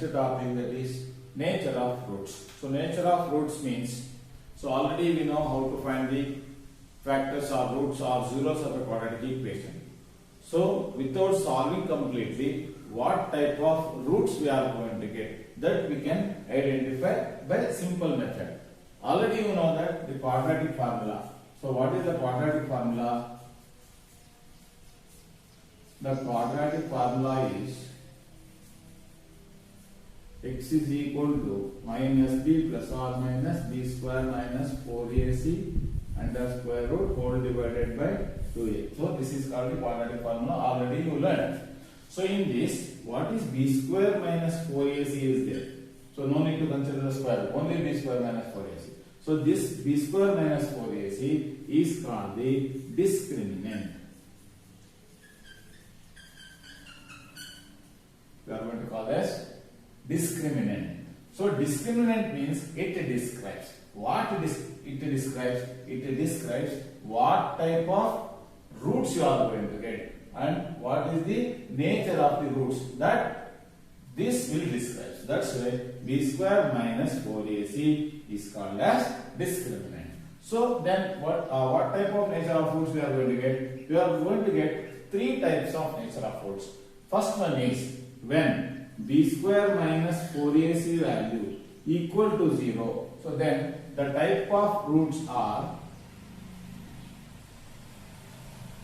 next topic, that is nature of roots. So nature of roots means, so already we know how to find the factors or roots or zeros of a quadratic equation. So without solving completely, what type of roots we are going to get, that we can identify by simple method. Already you know that the quadratic formula. So what is the quadratic formula? The quadratic formula is x is equal to minus b plus or minus b square minus 4ac under square root whole divided by 2a. So this is called the quadratic formula, already you learned. So in this, what is b square minus 4ac is there. So no need to consider the square root, only b square minus 4ac. So this b square minus 4ac is called the discriminant. We are going to call this discriminant. So discriminant means it describes. What it describes? It describes what type of roots you are going to get and what is the nature of the roots that this will describe. That's why b square minus 4ac is called as discriminant. So then what type of nature of roots we are going to get? We are going to get three types of nature of roots. First one is when b square minus 4ac value equal to 0. So then the type of roots are,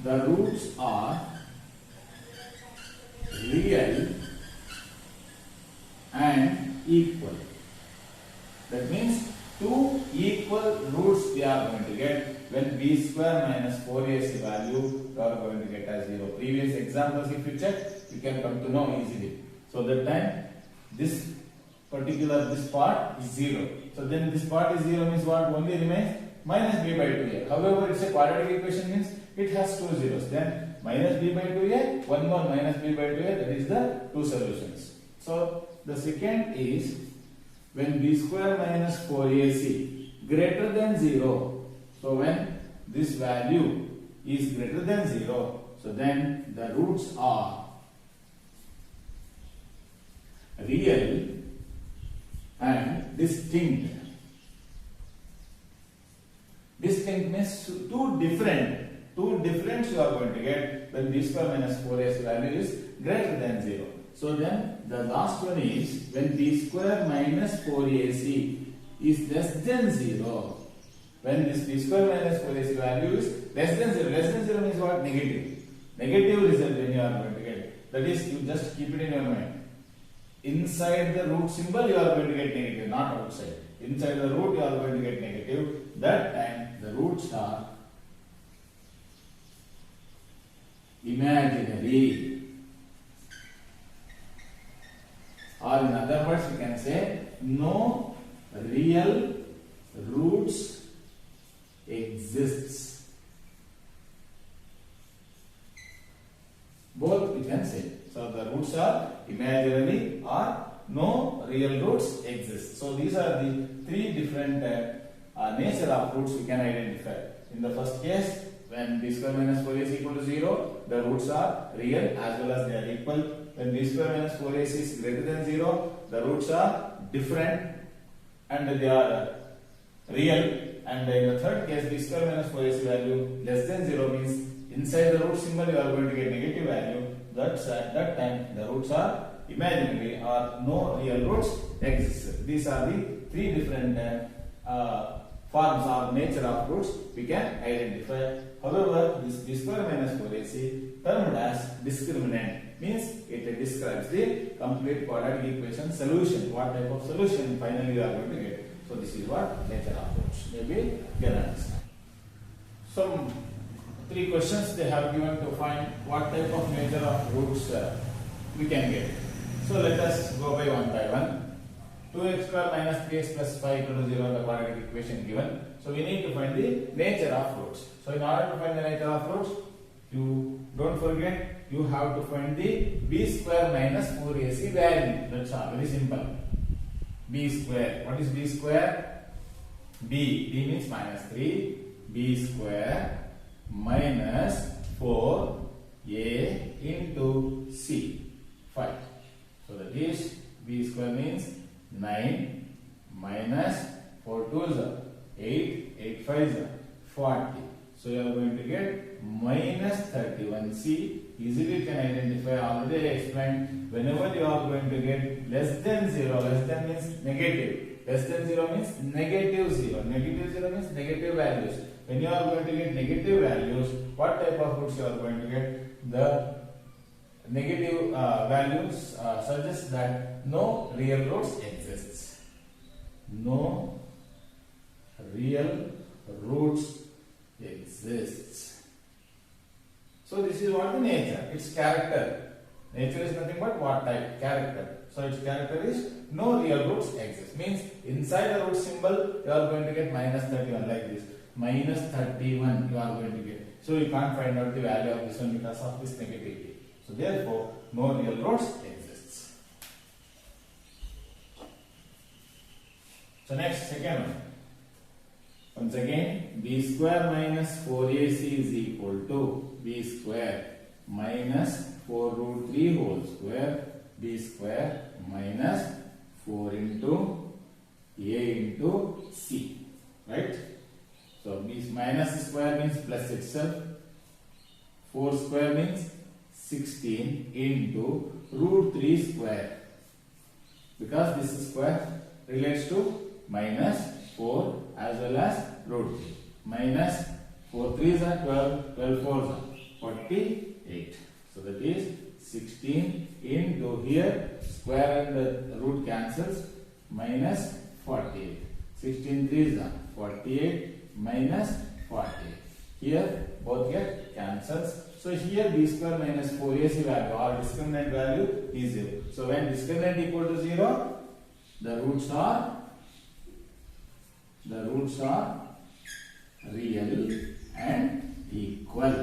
the roots are real and equal. That means two equal roots we are going to get when b square minus 4ac value we are going to get as 0. Previous examples if you check, you can come to know easily. So that time this part is 0. So then this part is 0 means what? Only remains minus b by 2a. However, it's a quadratic equation means it has two zeros. Then minus b by 2a, one more minus b by 2a, that is the two solutions. So the second is when b square minus 4ac greater than 0. So when this value is greater than 0, so then the roots are real and distinct. Distinct means two different you are going to get when b square minus 4ac value is greater than 0. So then the last one is when b square minus 4ac is less than 0. When this b square minus 4ac value is less than 0. Less than 0 means what? Negative. Negative result when you are going to get. That is, you just keep it in your mind. Inside the root symbol you are going to get negative, not outside. Inside the root you are going to get negative. That time the roots are imaginary. Or in other words we can say no real roots exists. Both we can say. So the roots are imaginary or no real roots exist. So these are the three different nature of roots we can identify. In the first case, when b square minus 4ac is equal to 0, the roots are real as well as they are equal. When b square minus 4ac is greater than 0, the roots are different and they are real. And in the third case, b square minus 4ac value less than 0 means inside the root symbol you are going to get negative value. That's at that time the roots are imaginary or no real roots exist. These are the three different forms or nature of roots we can identify. However, this b square minus 4ac termed as discriminant means it describes the complete quadratic equation solution. What type of solution finally you are going to get. So this is what nature of roots. Maybe you can understand. Some three questions they have given to find what type of nature of roots we can get. So let us go by one by one. 2x square minus 3x plus 5 equal to 0 the quadratic equation given. So we need to find the nature of roots. So in order to find the nature of roots, you don't forget you have to find the b square minus 4ac value. That's all. Very simple. B square. What is b square? B means minus 3. B square minus 4a into c 5. So that is b square means 9 minus 4 2s are 8, 8 5s are 40. So you are going to get minus 31. See, easily you can identify. Already I explained, whenever you are going to get less than 0, less than means negative. Less than 0 means negative 0. Negative 0 means negative values. When you are going to get negative values, what type of roots you are going to get? The negative values suggest that no real roots exists. No real roots exists. So this is what the nature, its character. Nature is nothing but what type? Character. So its character is no real roots exist. Means inside the root symbol you are going to get minus 31 like this. Minus 31 you are going to get. So you can't find out the value of this one because of this negativity. So therefore no real roots exists. So next, second one. Once again, b square minus 4ac is equal to b square minus 4 root 3 whole square, b square minus 4 into a into c, right? So b minus square means plus itself, 4 square means 16 into root 3 square, because this square relates to minus 4 as well as root 3. Minus 4 3s are 12, 12 4s are 48. So that is 16 into here, square and the root cancels, minus 48. 16 3s are 48 minus 48. Here both get cancels. So here b square minus 4ac value or discriminant value is 0. So when discriminant equal to 0, the roots are real and equal.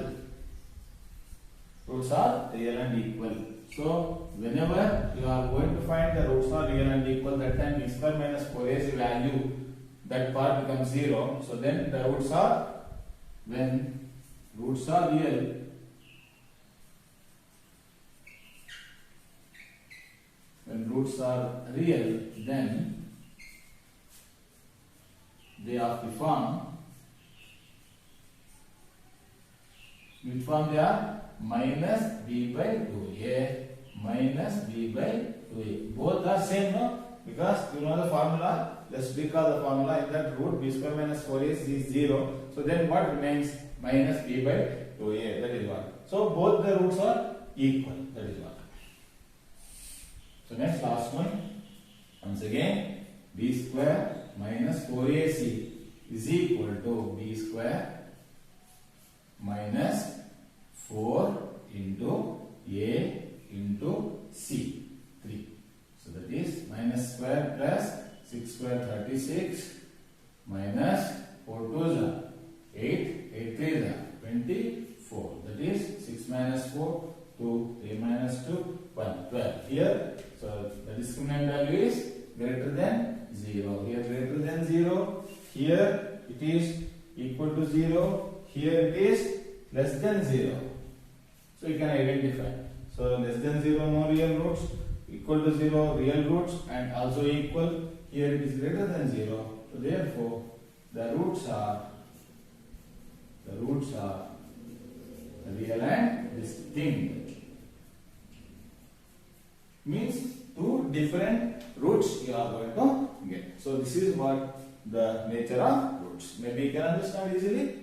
Roots are real and equal. So whenever you are going to find the roots are real and equal, that time b square minus 4ac value, that part becomes 0. So then the roots are, when roots are real, then they are the form, which form they are? Minus b by 2a, minus b by 2a. Both are same, no? Because you know the formula. Let's recall the formula. In that root, b square minus 4ac is 0. So then what remains? Minus b by 2a. That is what. So both the roots are equal. That is what. So next, last one. Once again, b square minus 4ac is equal to b square minus 4 into a into c, 3. So that is minus square plus 6 square 36 minus 4 2s are 8, 8 3s are 24. That is 6 minus 4, 2, 3 minus 2, 1, 12. Here, so the discriminant value is greater than 0. Here greater than 0. Here it is equal to 0. Here it is less than 0. So you can identify. So less than 0 no real roots, equal to 0 real roots, and also equal. Here it is greater than 0. So therefore the roots are real and distinct. Means two different roots you are going to get. So this is what the nature of roots. Maybe you can understand easily.